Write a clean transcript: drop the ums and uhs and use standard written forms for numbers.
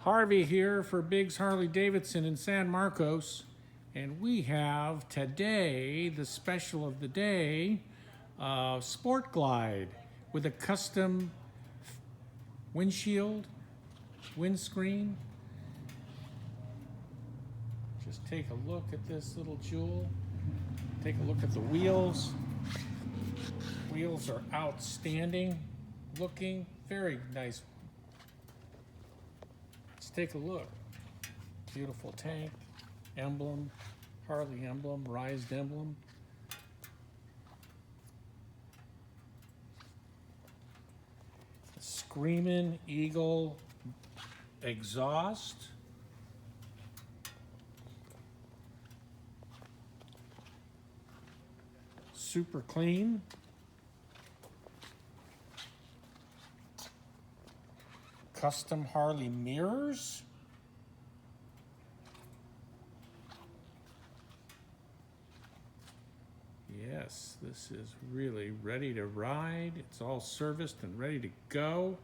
Harvey here for Biggs Harley Davidson in San Marcos, and we have today the special of the day, Sport Glide with a custom windshield, windscreen. Just take a look at this little jewel. Take a look at the wheels. Wheels are outstanding looking, very nice. Let's take a look. Beautiful tank, emblem, Harley emblem, raised emblem. Screaming Eagle exhaust. Super clean. Custom Harley mirrors. Yes, this is really ready to ride. It's all serviced and ready to go.